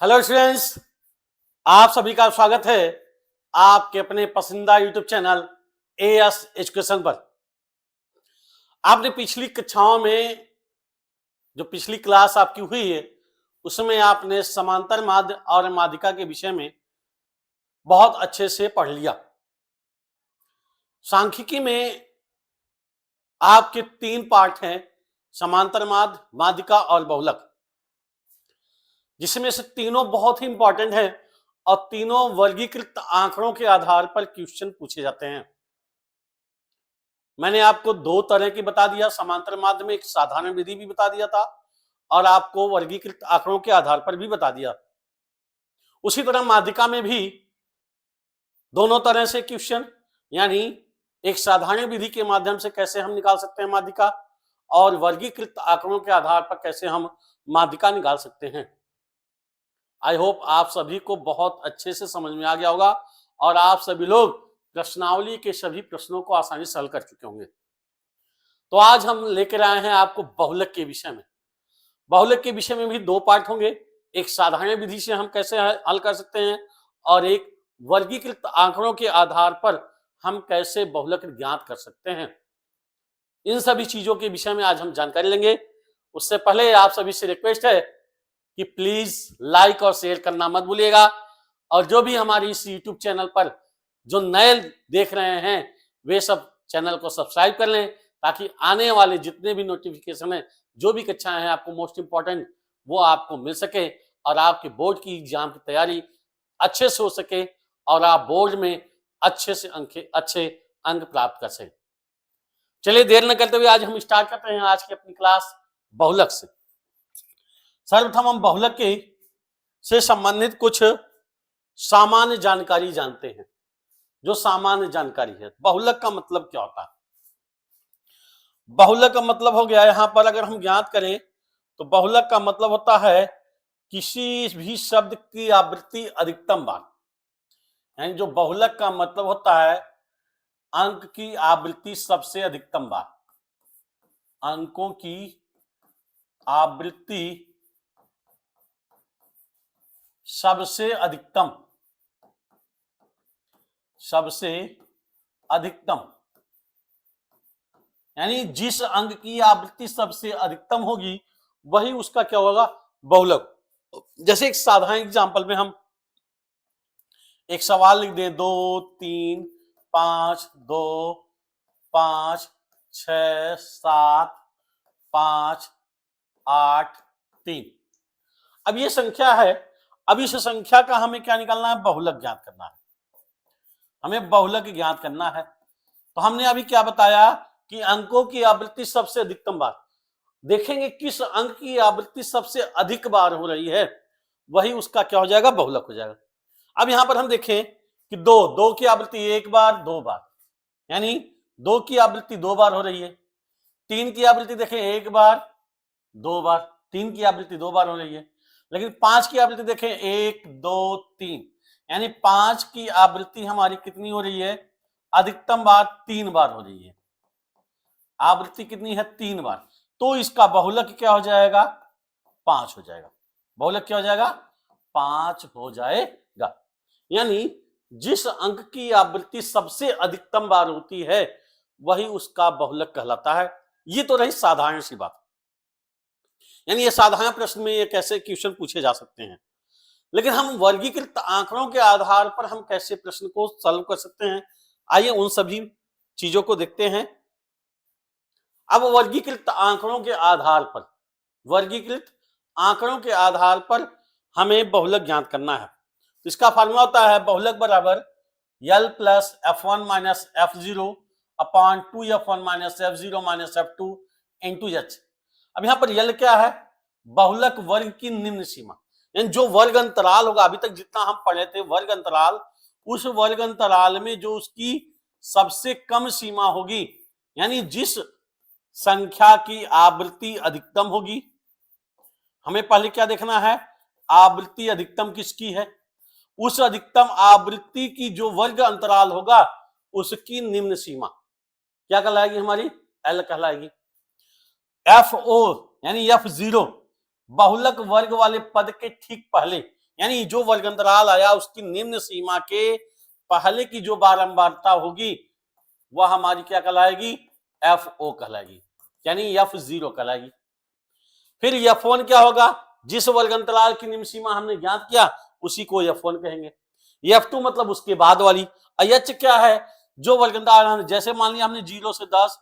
Hello students, आप सभी का स्वागत है आपके अपने पसंदीदा यूट्यूब चैनल एएस एजुकेशन पर। आपने पिछली कक्षाओं में जो पिछली क्लास आपकी हुई है उसमें आपने समांतर माध्य और माध्यिका के विषय में बहुत अच्छे से पढ़ लिया। सांख्यिकी में आपके 3 पार्ट हैं, समांतर माध्य, माध्यिका और बहुलक, जिसमें से तीनों बहुत ही इंपॉर्टेंट है और तीनों वर्गीकृत आंकड़ों के आधार पर क्वेश्चन पूछे जाते हैं। मैंने आपको 2 तरह की बता दिया, समांतर माध्य में एक साधारण विधि भी बता दिया था और आपको वर्गीकृत आंकड़ों के आधार पर भी बता दिया। उसी तरह माध्यिका में भी दोनों तरह से क्वेश्चन, यानी एक साधारण विधि के माध्यम से कैसे हम निकाल सकते हैं माध्यिका और वर्गीकृत आंकड़ों के आधार पर कैसे हम माध्यिका निकाल सकते हैं। आई होप आप सभी को बहुत अच्छे से समझ में आ गया होगा और आप सभी लोग प्रश्नावली के सभी प्रश्नों को आसानी से हल कर चुके होंगे। तो आज हम लेकर आए हैं आपको बहुलक के विषय में। बहुलक के विषय में भी 2 पार्ट होंगे, एक साधारण विधि से हम कैसे हल कर सकते हैं और एक वर्गीकृत आंकड़ों के आधार पर हम कैसे बहुलक ज्ञात कर सकते हैं। इन सभी चीजों के विषय में आज हम जानकारी लेंगे। उससे पहले आप सभी से रिक्वेस्ट है कि प्लीज लाइक और शेयर करना मत भूलिएगा और जो भी हमारी इस यूट्यूब चैनल पर जो नए देख रहे हैं वे सब चैनल को सब्सक्राइब कर लें ताकि आने वाले जितने भी नोटिफिकेशन है, जो भी कक्षाएं हैं आपको मोस्ट इंपॉर्टेंट, वो आपको मिल सके और आपके बोर्ड की एग्जाम की तैयारी अच्छे से हो सके और आप बोर्ड में अच्छे अंक प्राप्त कर सकें। चलिए देर न करते हुए आज हम स्टार्ट करते हैं आज की अपनी क्लास बहुलक से। सर्वप्रथम हम बहुलक के से संबंधित कुछ सामान्य जानकारी जानते हैं। जो सामान्य जानकारी है, बहुलक का मतलब क्या होता है? बहुलक का मतलब हो गया, यहां पर अगर हम ज्ञात करें तो बहुलक का मतलब होता है किसी भी शब्द की आवृत्ति अधिकतम बार, यानी जो बहुलक का मतलब होता है अंक की आवृत्ति सबसे अधिकतम बार, अंकों की आवृत्ति सबसे अधिकतम, यानी जिस अंक की आवृत्ति सबसे अधिकतम होगी वही उसका क्या होगा, बहुलक। जैसे एक साधारण एग्जांपल में हम एक सवाल लिख दें, 2 3 5 2 5 6 7 5 8 3। अब ये संख्या है, अब इस संख्या का हमें क्या निकालना है, बहुलक ज्ञात करना है। हमें बहुलक ज्ञात करना है तो हमने अभी क्या बताया कि अंकों की आवृत्ति सबसे अधिकतम बार, देखेंगे किस अंक की आवृत्ति सबसे अधिक बार हो रही है वही उसका क्या हो जाएगा, बहुलक हो जाएगा। अब यहां पर हम देखें कि 2 की आवृत्ति 1 बार 2 बार, यानी 2 की आवृत्ति 2 बार हो रही है। 3 की आवृत्ति देखें 1 बार 2 बार, 3 की आवृत्ति 2 बार हो रही है। लेकिन 5 की आवृत्ति देखें 1 2 3, यानी 5 की आवृत्ति हमारी कितनी हो रही है, अधिकतम बार 3 बार हो रही है। आवृत्ति कितनी है, 3 बार, तो इसका बहुलक क्या हो जाएगा, 5 हो जाएगा। बहुलक क्या हो जाएगा, 5 हो जाएगा। यानी जिस अंक की आवृत्ति सबसे अधिकतम बार होती है वही उसका बहुलक कहलाता है। ये तो रही साधारण सी बात, यानी ये साधारण प्रश्न में ये कैसे क्वेश्चन पूछे जा सकते हैं। लेकिन हम वर्गीकृत आंकड़ों के आधार पर हम कैसे प्रश्न को सॉल्व कर सकते हैं, आइए उन सभी चीजों को देखते हैं। अब वर्गीकृत आंकड़ों के आधार पर, वर्गीकृत आंकड़ों के आधार पर हमें बहुलक ज्ञात करना है। तो इसका फार्मूला होता है बहुलक बराबर L plus F1 minus F0 upon 2F1 minus F0 minus F2 into H। अब यहां पर L क्या है, बहुलक वर्ग की निम्न सीमा, यानी जो वर्ग अंतराल होगा, अभी तक जितना हम पढ़े थे वर्ग अंतराल, उस वर्ग अंतराल में जो उसकी सबसे कम सीमा होगी, यानी जिस संख्या की आवृत्ति अधिकतम होगी, हमें पहले क्या देखना है, आवृत्ति अधिकतम किसकी है, उस अधिकतम आवृत्ति की जो वर्ग अंतराल होगा उसकी निम्न सीमा क्या कहलाएगी, हमारी L कहलाएगी। FO यानी F0 बहुलक वर्ग वाले पद के ठीक पहले, यानी जो वर्ग अंतराल आया उसकी निम्न सीमा के पहले की जो बारंबारता होगी वह हमारी क्या कहलाएगी, एफ ओ कहलाएगी, यानी F0 कहलाएगी। फिर F1 क्या होगा, जिस वर्ग अंतराल की निम्न सीमा हमने ज्ञात किया उसी को F1 कहेंगे। F2 मतलब उसके बाद वाली। H क्या है, जो वर्ग अंतराल, जैसे मान लिया हमने 0 से 10,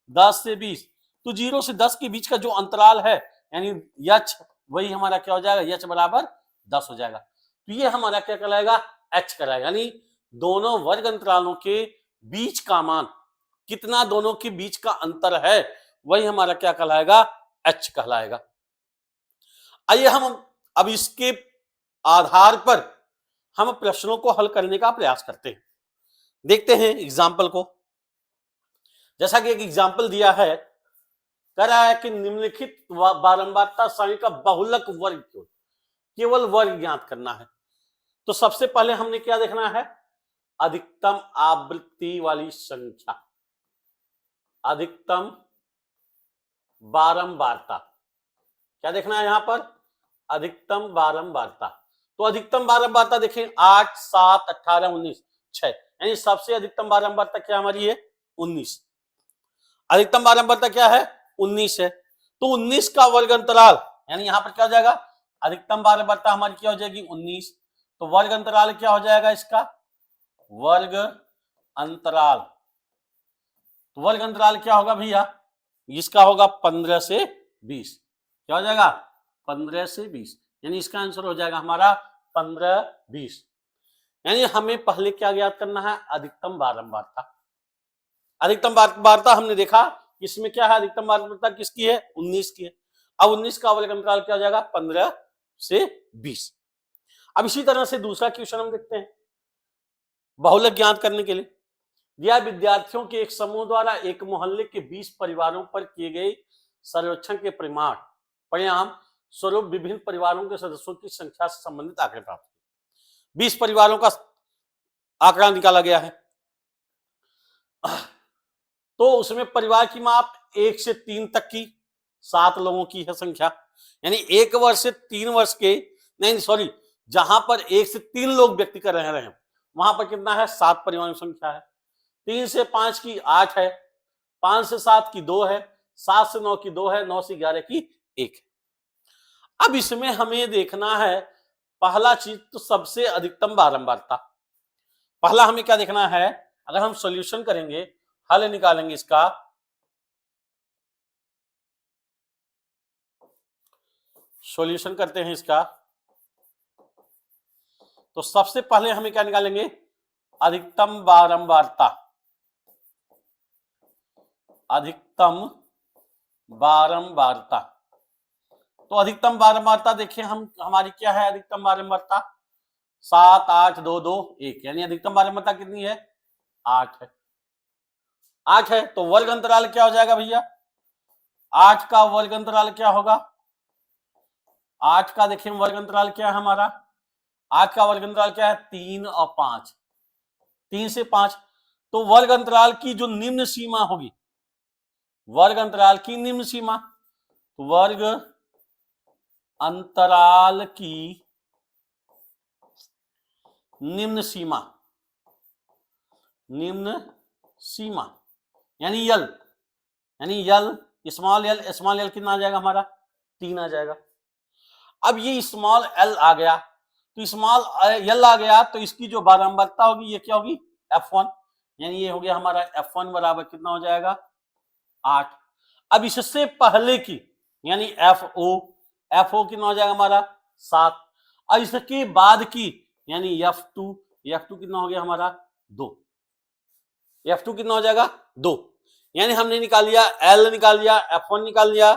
10 से 20, तो 0 से 10 के बीच का जो अंतराल है यानी H, वही हमारा क्या हो जाएगा, H बराबर 10 हो जाएगा। तो ये हमारा क्या कहलाएगा, H कहलाएगा। यानी दोनों वर्ग अंतरालों के बीच का मान कितना, दोनों के बीच का अंतर है, वही हमारा क्या कहलाएगा, H कहलाएगा। आइए हम अब इसके आधार पर हम प्रश्नों को हल करने का प्रयास करते हैं। देखते हैं एग्जाम्पल को। जैसा कि एक एग्जाम्पल दिया है, कह रहा है कि निम्नलिखित बारंबारता सारणी का बहुलक वर्ग क्यों, केवल वर्ग ज्ञात करना है। तो सबसे पहले हमने क्या देखना है, अधिकतम आवृत्ति वाली संख्या, अधिकतम बारंबारता। क्या देखना है यहां पर, अधिकतम बारंबारता। तो अधिकतम बारंबारता देखें 8, 7, 18, 19, 6, यानी सबसे अधिकतम बारंबारता क्या हमारी है, 19। अधिकतम बारंबारता क्या है, 19 है। तो 19 का वर्ग अंतराल, यानी यहां पर क्या हो जाएगा, अधिकतम बारंबारता हमारी क्या हो जाएगी, 19। तो वर्ग अंतराल क्या हो जाएगा इसका, वर्ग अंतराल। तो वर्ग अंतराल क्या होगा भैया, इसका होगा 15 से 20। क्या हो जाएगा, 15 से 20, यानी इसका आंसर हो जाएगा हमारा 15, 20। यानी हमें पहले क्या ज्ञात करना है, अधिकतम बारंबारता। अधिकतम बारंबारता हमने देखा इसमें क्या है, अधिकतम बारंबारता किसकी है, 19 की है। अब 19 का वर्ग अंतराल क्या हो जाएगा, 15 से 20। अब इसी तरह से दूसरा क्वेश्चन हम देखते हैं, बहुलक ज्ञात करने के लिए दिया विद्यार्थियों के एक समूह द्वारा एक मोहल्ले के 20 परिवारों पर किए गए सर्वेक्षण के परिणाम स्वरूप विभिन्न परिवारों के सदस्यों की संख्या से संबंधित आंकड़े प्राप्त हुए। 20 परिवारों का आंकड़ा निकाला गया है। तो उसमें परिवार की माप 1 से 3 तक की 7 लोगों की है संख्या, यानी 1 वर्ष से 3 वर्ष के, नहीं सॉरी, जहां पर 1 से 3 लोग व्यक्ति कर रहे हैं वहां पर कितना है, 7 परिवारों की संख्या है। 3 से 5 की 8 है, 5 से 7 की 2 है, 7 से 9 की 2 है, 9 से 11 की 1 है। अब इसमें हमें देखना है पहला चीज तो सबसे अधिकतम बारंबारता। पहला हमें क्या देखना है, अगर हम सॉल्यूशन करेंगे, हल निकालेंगे इसका, सॉल्यूशन करते हैं इसका, तो सबसे पहले हमें क्या निकालेंगे, अधिकतम बारंबारता। अधिकतम बारंबारता, तो अधिकतम बारंबारता देखिए हम, हमारी क्या है अधिकतम बारंबारता, 7, 8, 2, 2, 1, यानी अधिकतम बारंबारता कितनी है, 8 है। 8 है तो वर्ग अंतराल क्या हो जाएगा भैया, 8 का वर्ग अंतराल क्या होगा, 8 का देखिए वर्ग अंतराल क्या है हमारा, 8 का वर्ग अंतराल क्या है, 3 और 5, 3 से 5। तो वर्ग अंतराल की जो निम्न सीमा होगी, वर्ग अंतराल की निम्न सीमा, तो वर्ग अंतराल की निम्न सीमा, निम्न सीमा यानी यल, यानी यल, स्मॉल यल कितना आ जाएगा हमारा, 3 आ जाएगा। अब ये स्मॉल एल आ गया, तो स्मॉल यल आ गया, तो इसकी जो बारंबारता होगी ये क्या होगी, F1, यानी ये हो गया हमारा F1 बराबर कितना हो जाएगा, 8। अब इससे पहले की यानी FO कितना हो जाएगा हमारा, 7। और इसके बाद की यानी F2 कितना हो गया हमारा, 2। F2 कितना हो जाएगा, 2। यानी हमने निकाल लिया L निकाल लिया, F1 निकाल लिया,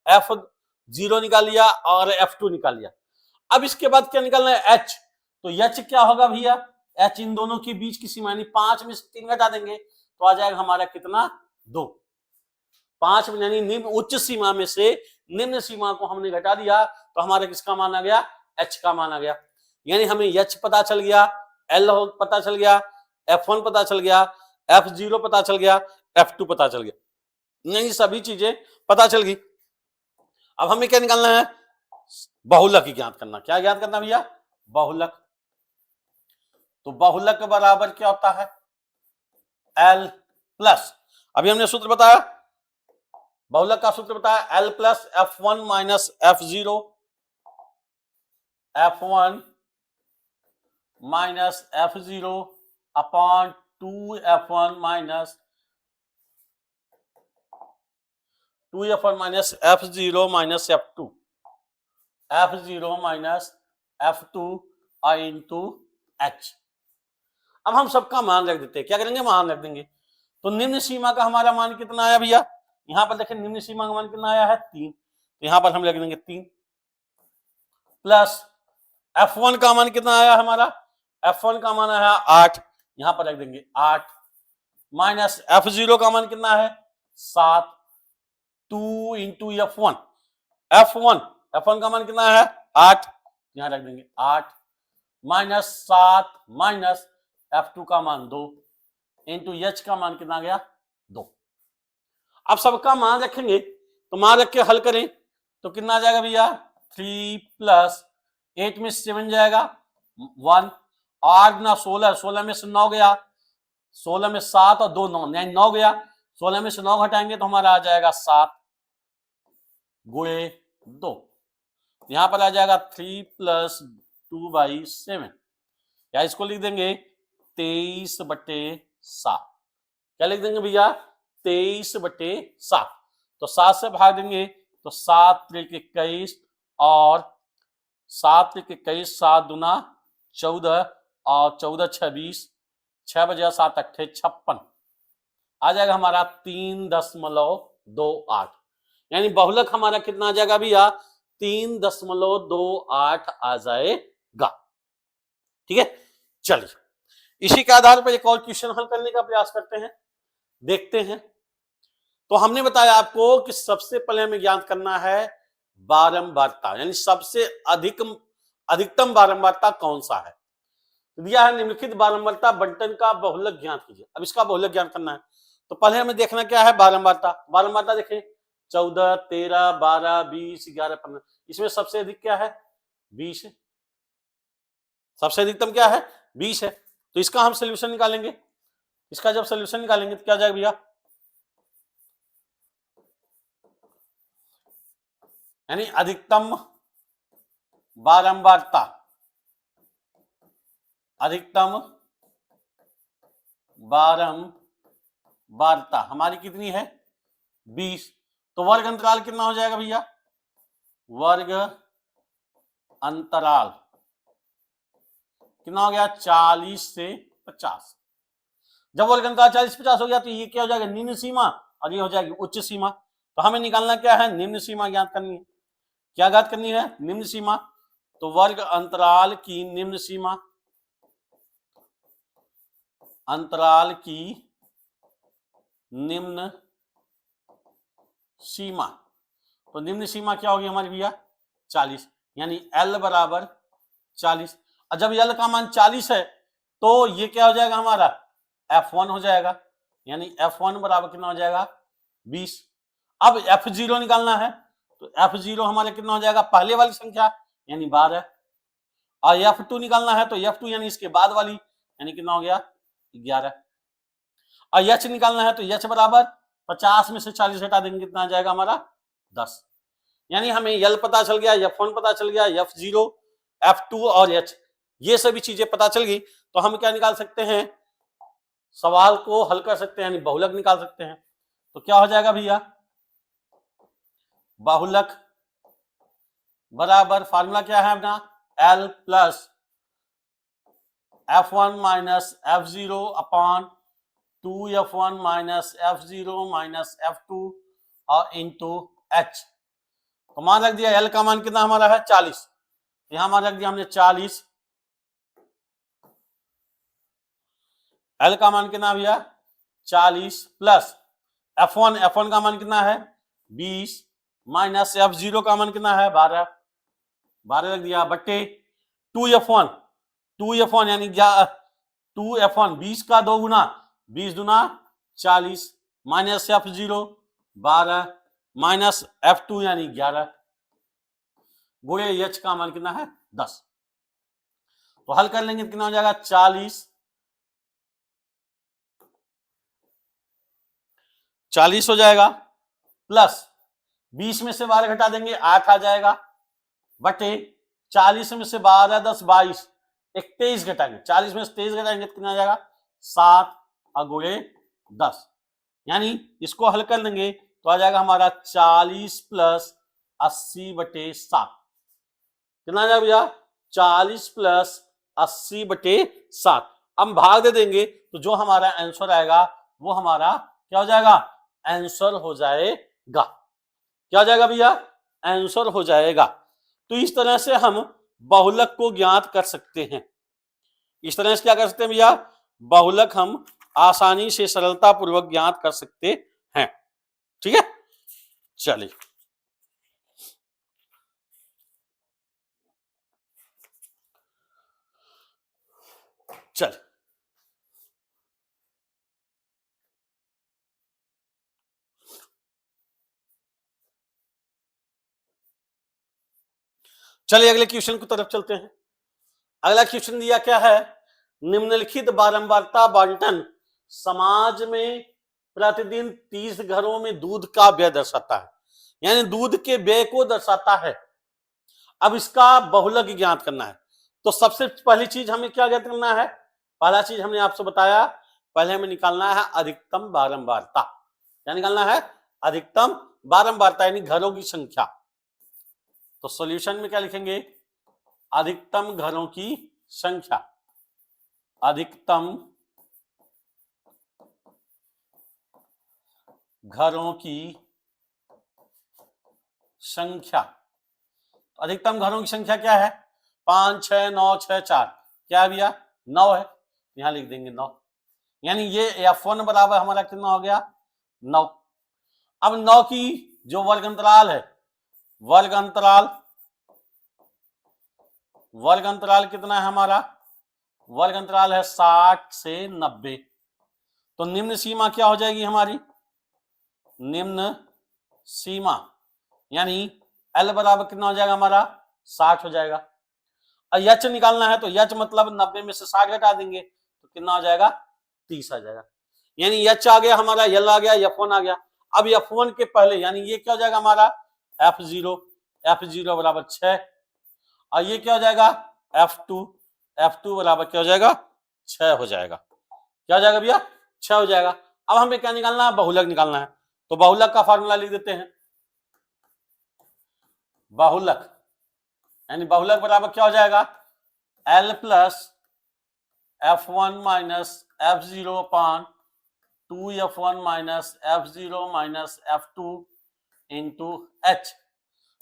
F0 निकाल लिया और F2 निकाल लिया। अब इसके बाद क्या निकालना है, H। तो H क्या होगा भैया, H इन दोनों के बीच की सीमा, यानी 5 में से 3 घटा देंगे तो आ जाएगा हमारा कितना, 2। 5 यानी निम्न उच्च सीमा में से निम्न सीमा को हमने घटा दिया तो हमारा किसका मान आ गया, H का मान आ गया। यानी हमें H पता चल गया, L पता चल गया, F1 पता चल गया, F0 पता चल गया, F2 पता चल गया, यानी सभी चीजें पता चल गई। अब हमें क्या निकालना है, बहुलक ज्ञात करना। क्या ज्ञात करना भैया, बहुलक। तो बहुलक बराबर क्या होता है? L प्लस, अभी हमने सूत्र बताया, बहुलक का सूत्र बताया L plus F1 minus F0, F1 minus F0 upon 2F1 minus F1 minus F0 minus F2, F0 minus F2 into H। अब हम सबका मान रख देते हैं, क्या करेंगे? मान रख देंगे। तो निम्न सीमा का हमारा मान कितना आया भैया? यहां पर देखें निम्न सीमा का मान कितना आया है? 3। तो यहां पर हम लिख देंगे 3 प्लस F1 का मान कितना आया हमारा? F1 का मान आया 8, यहां पर रख देंगे 8 माइनस F0 का मान कितना है? 7, 2 इंटू F1, F1 का मान कितना है? 8, यहां रख देंगे 8 माइनस 7 माइनस F2 का मान 2 इंटू H का मान कितना गया? 2। अब सबका मान रखेंगे, तो मान रख के हल करें तो कितना आ जाएगा भैया? 3 प्लस 8 में 7 जाएगा 1, 8 ना 16, 16 में से 9 गया, 16 में 7 और 2 9, 9 गया, 16 में से 9 घटाएंगे तो हमारा आ जाएगा 7 गुणे 2। यहां पर आ जाएगा 3 प्लस 2/7, या इसको लिख देंगे 23/7। क्या लिख देंगे भैया? 23/7। तो 7 से भाग देंगे तो 7 त्रिक 21 और 7 त्रिक 21, 7 दूना 14 और 14 26, 6 बजे 7 अट्ठे 56, आ जाएगा हमारा 3.28। यानी बहुलक हमारा कितना आ जाएगा भैया? 3.28 आ जाएगा। ठीक है, चलिए इसी के आधार पर एक और क्वेश्चन हल करने का प्रयास करते हैं, देखते हैं। तो हमने बताया आपको कि सबसे पहले हमें ज्ञात करना है बारंबारता, यानी सबसे अधिकतम बारंबारता कौन सा है। दिया है निम्नलिखित बारंबारता बंटन का बहुलक ज्ञात कीजिए। अब इसका बहुलक ज्ञात करना है तो पहले हमें देखना क्या है? बारंबारता। बारंबारता देखें 14, 13, 12, 20, 11, 15, इसमें सबसे अधिक क्या है? 20 है। सबसे अधिकतम क्या है? 20 है। तो इसका हम सोल्यूशन निकालेंगे। इसका जब सोल्यूशन निकालेंगे तो क्या जाएगा भैया? यानी अधिकतम बारंबारता, अधिकतम बारंबारता हमारी कितनी है? 20। तो वर्ग अंतराल कितना हो जाएगा भैया? वर्ग अंतराल कितना हो गया? 40 से 50। जब वर्ग अंतराल 40 से 50 हो गया तो ये क्या हो जाएगा? निम्न सीमा, और ये हो जाएगी उच्च सीमा। तो हमें निकालना क्या है? निम्न सीमा ज्ञात करनी है। क्या ज्ञात करनी है? निम्न सीमा। तो वर्ग अंतराल की निम्न सीमा, अंतराल की निम्न सीमा। तो निम्न सीमा क्या होगी हमारी भैया? 40, यानी L बराबर 40। और जब L का मान 40 है तो ये क्या हो जाएगा हमारा? F1 हो जाएगा, यानी F1 बराबर कितना हो जाएगा? 20। अब F0 निकालना है तो F0 हमारे कितना हो जाएगा? पहले वाली संख्या यानी 12। और F2 निकालना है तो F2 यानी इसके बाद वाली, यानी कितना हो गया? 11। और H निकालना है तो H बराबर 50 में से 40 हटा देंगे, कितना आ जाएगा हमारा? 10। यानी हमें L पता चल गया, F1 पता चल गया, F0, F2 और H, ये सभी चीजें पता चल गई। तो हम क्या निकाल सकते हैं? सवाल को हल कर सकते हैं, यानी बहुलक निकाल सकते हैं। तो क्या हो जाएगा भैया? बहुलक बराबर फार्मूला क्या है अपना? L plus F1 minus F0 upon 2F1 minus F0 minus F2 और इंटू H। तो मान रख दिया L का मान कितना हमारा है? 40। यहां मान रख दिया हमने 40। L का मान कितना भैया? 40 प्लस F1 का मान कितना है? 20 माइनस F0 का मान कितना है? 12 रख दिया बट्टे 2F1 यानी 2F1 20 का 2 गुना 20 दूना 40 माइनस F0 12 माइनस F2 यानी 11 गुणे H का मान कितना है? 10। तो हल कर लेंगे कितना हो जाएगा 40 हो जाएगा, प्लस 20 में से 12 घटा देंगे 8 आ जाएगा, बटे 40 में से 12 10 22 23 घटाएंगे, 40 में से 23 घटाएंगे तो कितना आ जाएगा 7 अगुणे 10, यानी इसको हल कर लेंगे तो आ जाएगा हमारा 40 प्लस 80 बटे 7, कितना आ जाएगा भैया 40 प्लस 80 बटे 7। हम भाग दे देंगे तो जो हमारा आंसर आएगा वो हमारा क्या हो जाएगा, आंसर हो जाएगा, क्या हो जाएगा भैया, आंसर हो जाएगा। तो इस तरह से हम बहुलक को ज्ञात कर सकते हैं, इस तरह से क्या कर सकते हैं भैया, बहुलक हम आसानी से सरलता पूर्वक ज्ञात कर सकते हैं। ठीक है, चलिए चलिए चलिए अगले क्वेश्चन की तरफ चलते हैं। अगला क्वेश्चन दिया क्या है, निम्नलिखित बारंबारता बांटन समाज में प्रतिदिन 30 घरों में दूध का व्यय दर्शाता है, यानी दूध के व्यय को दर्शाता है। अब इसका बहुलक ज्ञात करना है, तो सबसे पहली चीज हमें क्या ज्ञात करना है, पहला चीज हमने आपसे बताया, पहले हमें निकालना है अधिकतम बारंबारता। क्या निकालना है, अधिकतम बारंबारता यानी घरों की संख्या। तो सॉल्यूशन में क्या लिखेंगे, अधिकतम घरों की संख्या, अधिकतम घरों की संख्या। अधिकतम घरों की संख्या क्या है, 5 6 9 6 4, क्या है भैया 9 है, यहां लिख देंगे 9, यानी ये F1 बराबर हमारा कितना हो गया 9। अब 9 की जो वर्ग अंतराल है, वर्ग अंतराल कितना है हमारा, वर्ग अंतराल है 60 से 90, तो निम्न सीमा क्या हो जाएगी हमारी, निम्न सीमा यानी L बराबर कितना हो जाएगा हमारा 60 हो जाएगा। और यच निकालना है तो यच मतलब 90 में से 60 घटा देंगे तो कितना हो जाएगा 30 आ जाएगा, यानी यच आ गया हमारा, यल आ गया, F1 आ गया। अब F1 के पहले यानी ये क्या हो जाएगा हमारा F0 बराबर 6, और ये क्या हो जाएगा F2 बराबर क्या हो जाएगा 6 हो जाएगा, क्या हो जाएगा भैया 6 हो जाएगा। अब हमें क्या निकालना है, बहुलक निकालना है, तो बहुलक का फॉर्मूला लिख देते हैं, बहुलक यानी बहुलक बराबर क्या हो जाएगा L plus F1 minus F0 अपान 2F1 minus F0 minus F2 into H।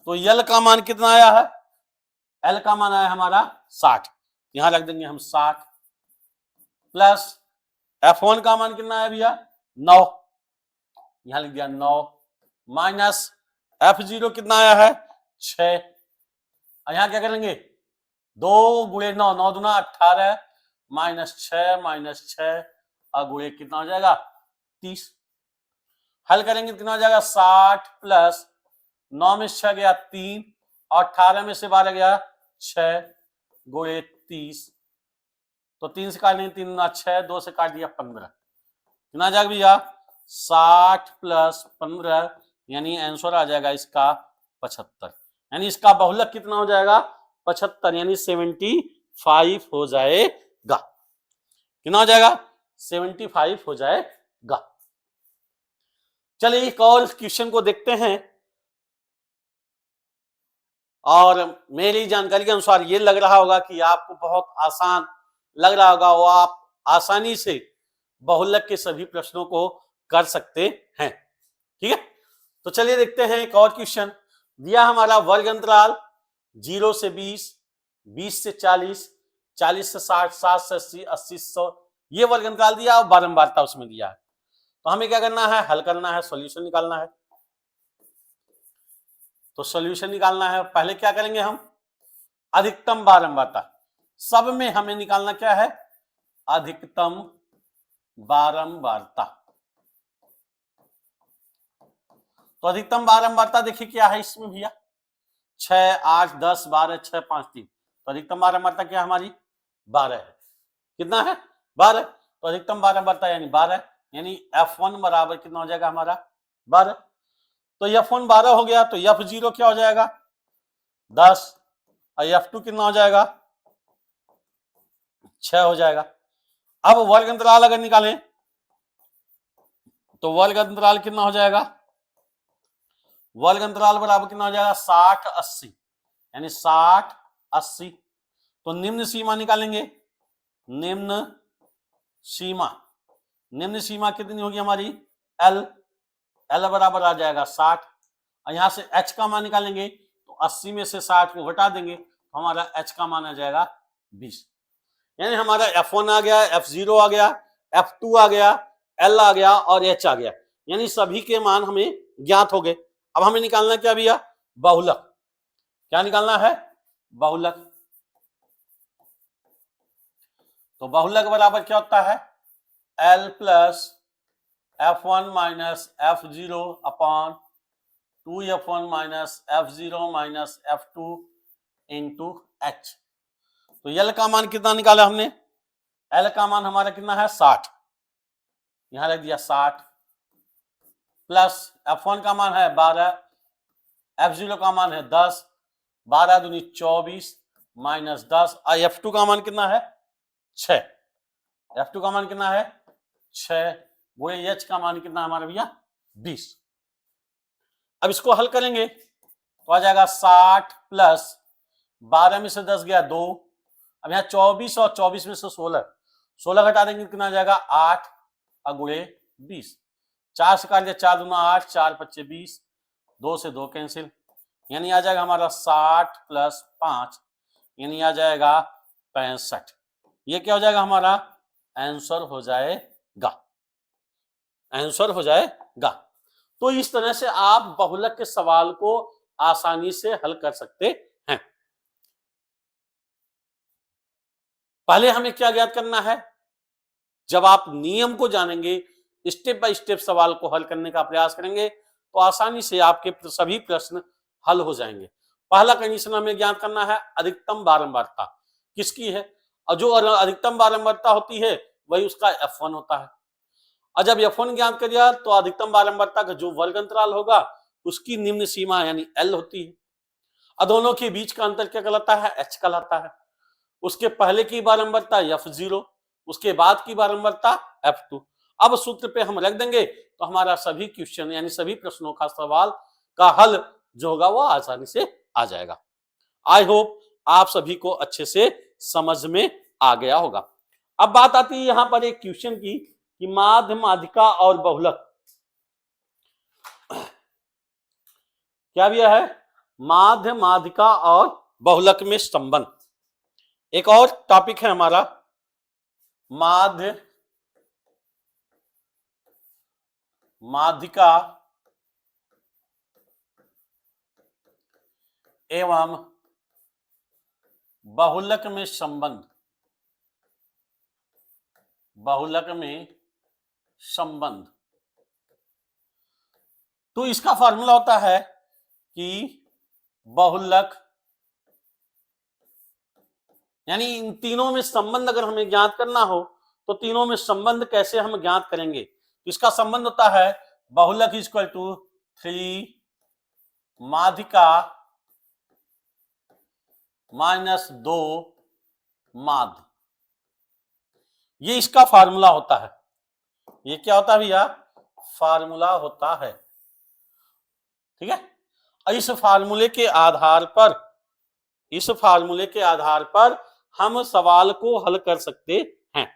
तो यल का मान कितना आया है, L का मान आया हमारा 60, यहां रख देंगे हम 60, प्लस F1 का मान कितना है भैया 9, यहां लिख दिया 9, माइनस F0 कितना आया है 6, यहां क्या करेंगे 2 गुणे 9, 9 दूना 18 माइनस 6 और गुणे कितना हो जाएगा 30, हल करेंगे कितना हो जाएगा 60 प्लस 9 में 6 गया 3 और 18 में से 12 गया 6 गुणे 30, तो 3 से काट लेंगे 3 गुना 6, 2 से काट दिया 15, कितना जाएगा भैया 60 प्लस 15, यानी आंसर आ जाएगा इसका 75, यानी इसका बहुलक कितना हो जाएगा 75 यानी 75 हो जाएगा, कितना हो जाएगा 75 हो जाएगा। चलिए एक और क्वेश्चन को देखते हैं, और मेरी जानकारी के अनुसार ये लग रहा होगा कि आपको बहुत आसान लग रहा होगा, वो आप आसानी से बहुलक के सभी प्रश्नों को कर सकते हैं। ठीक है, तो चलिए देखते हैं एक और क्वेश्चन दिया हमारा, वर्ग अंतराल 0 से 20, 20 से 40, 40 से 60, 60 से 80, 80 से 100, ये वर्ग अंतराल दिया और बारंबारता उसमें दिया है। तो हमें क्या करना है, हल करना है, सॉल्यूशन निकालना है। तो सॉल्यूशन निकालना है, पहले क्या करेंगे हम, अधिकतम बारंबारता, सब में हमें निकालना क्या है, अधिकतम बारंबारता। तो अधिकतम बारंबारता देखिए क्या है इसमें भैया, 6 8 10 12 6 5 3, तो अधिकतम बारंबारता क्या है हमारी 12 है। कितना है? 12। तो अधिकतम 12 बढ़ता है यानी 12, यानी F1 बराबर कितना हो जाएगा हमारा? 12। तो F1 12 हो गया, तो F0 क्या हो जाएगा? 10, और F2 कितना हो जाएगा? 6 हो जाएगा। अब वर्ग अंतराल अगर निकालें तो वर्ग अंतराल कितना हो जाएगा? वर्ग अंतराल बराबर कितना हो जाएगा? 60 80, यानी 60 80। तो निम्न सीमा निकालेंगे। निम्न सीमा, निम्न सीमा कितनी होगी हमारी? L, L बराबर आ जाएगा 60, और यहां से H का मान निकालेंगे तो 80 में से 60 को घटा देंगे तो हमारा H का मान आ जाएगा 20। यानी हमारा F1 आ गया, F0 आ गया, F2 आ गया, L आ गया और H आ गया, यानी सभी के मान हमें ज्ञात हो गए। अब हमें निकालना क्या भैया? बहुलक। क्या निकालना है? बहुलक। तो बहुलक बराबर क्या होता है? L plus F1 minus F0 upon 2F1 minus F0 minus F2 into H। तो L का मान कितना निकाला हमने? L का मान हमारा कितना है? 60, यहां रख दिया 60, प्लस F1 का मान है 12, F0 का मान है 10, 12 दूनी 24 माइनस 10, और F2 का मान कितना है? 6। F2 का मान कितना है? 6। वो H का मान कितना है हमारा भैया? 20। अब इसको हल करेंगे तो आ जाएगा 60 प्लस 12 में से 10 गया 2, अब यहाँ 24 और 24 में से 16 घटा देंगे कितना आ जाएगा? 8 गुणे 20। 4 से काट दिया, 4 दूना 8, 4 पच्चे 20, 2 से 2 कैंसिल, यानी आ जाएगा हमारा 60 प्लस 5, यानी आ जाएगा 65। ये क्या हो जाएगा हमारा? आंसर हो जाएगा, आंसर हो जाएगा। तो इस तरह से आप बहुलक के सवाल को आसानी से हल कर सकते हैं। पहले हमें क्या ज्ञात करना है? जब आप नियम को जानेंगे, स्टेप बाय स्टेप सवाल को हल करने का प्रयास करेंगे तो आसानी से आपके सभी प्रश्न हल हो जाएंगे। पहला कंडीशन हमें ज्ञात करना है अधिकतम बारंबारता किसकी है, और जो अधिकतम बारंबारता होती है वही उसका F1 होता है। और जब F1 ज्ञात कर दिया तो अधिकतम बारंबारता का जो वर्ग अंतराल होगा उसकी निम्न सीमा यानी L होती है, और दोनों के बीच का अंतर क्या कहलाता है? H कहलाता है। उसके पहले की बारंबारता F0, उसके बाद की बारंबारता F2। अब सूत्र पे हम रख देंगे तो हमारा सभी क्वेश्चन यानी सभी प्रश्नों का सवाल का हल जो होगा वो आसानी से आ जाएगा। आई होप आप सभी को अच्छे से समझ में आ गया होगा। अब बात आती है यहां पर एक क्वेश्चन की कि माध्य, माध्यिका और बहुलक क्या भी है? माध्य, माध्यिका और बहुलक में संबंध। एक और टॉपिक है हमारा माध्य, माध्यिका एवं बहुलक में संबंध। बहुलक में संबंध, तो इसका फॉर्मूला होता है कि बहुलक यानी इन तीनों में संबंध अगर हमें ज्ञात करना हो तो तीनों में संबंध कैसे हम ज्ञात करेंगे? तो इसका संबंध होता है बहुलक इक्वल टू 3 माध्यिका माइनस 2 माध्य। ये इसका फार्मूला होता है। ये क्या होता है भैया? फार्मूला होता है। ठीक है, इस फार्मूले के आधार पर, इस फार्मूले के आधार पर हम सवाल को हल कर सकते हैं।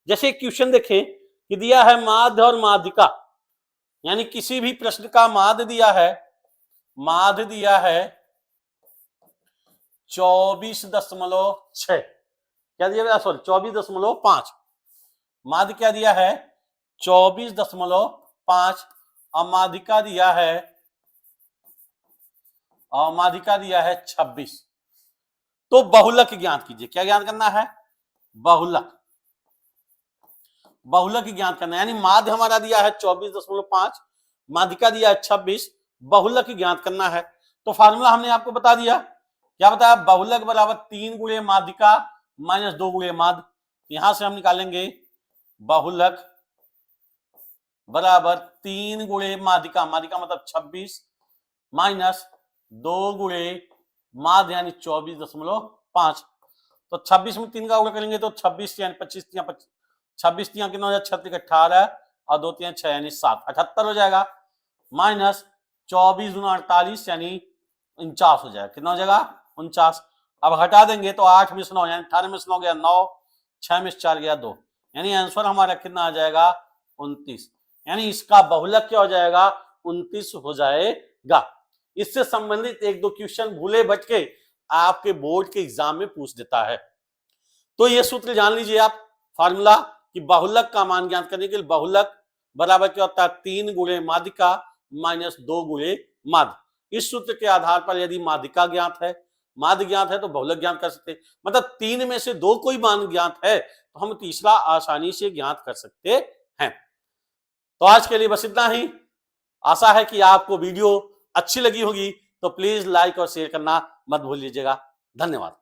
जैसे क्वेश्चन देखें कि दिया है माध्य और माध्यिका, यानी किसी भी प्रश्न का माध्य दिया है, माध्य दिया है 24.6, क्या दिया? सॉरी 24.5, माध्य क्या दिया है? 24.5, और माध्यिका दिया है, और माध्यिका दिया है 26। तो बहुलक ज्ञात कीजिए। क्या ज्ञात करना है? बहुलक, बहुलक ज्ञात करना है। यानी माध्य हमारा दिया है 24.5, माध्यिका दिया है 26, बहुलक ज्ञात करना है। तो फार्मूला हमने आपको बता दिया। क्या बताया? बहुलक बराबर 3 गुणे माध्यिका माइनस 2 गुणे माध्य, यहां से हम निकालेंगे बहुलक बराबर 3 गुणे माध्यिका, माध्यिका मतलब 26 माइनस 2 गुणे माध्य यानी 24.5। तो 26 में 3 का गुणा करेंगे तो 26 यानी 25 26 कितना हो जाएगा 36 18 और 2 3 6 यानी 7 78 हो जाएगा, माइनस 24 गुना 48 यानी 49 हो जाएगा। कितना हो जाएगा 49। अब हटा देंगे तो 8 में से 9 यानी 18 में से 9 गया 9, 6 में से 4 गया 2, यानी आंसर हमारा कितना आ जाएगा 29। यानी इसका बहुलक क्या हो जाएगा 29 हो जाएगा। इससे संबंधित एक दो क्वेश्चन भूले भटके आपके बोर्ड के एग्जाम में पूछ देता है। तो ये सूत्र जान लीजिए आप, फार्मूला कि बहुलक का मान ज्ञात करने के लिए बहुलक बराबर क्या होता है 3 गुणे माध्यिका माइनस 2 गुणे माध्य। इस सूत्र के आधार पर यदि माध्यिका ज्ञात है, माध्य ज्ञात है तो बहुलक ज्ञात कर सकते हैं। मतलब 3 में से 2 कोई मान ज्ञात है तो हम तीसरा आसानी से ज्ञात कर सकते हैं। तो आज के लिए बस इतना ही। आशा है कि आपको वीडियो अच्छी लगी होगी, तो प्लीज लाइक और शेयर करना मत भूलिएगा। धन्यवाद।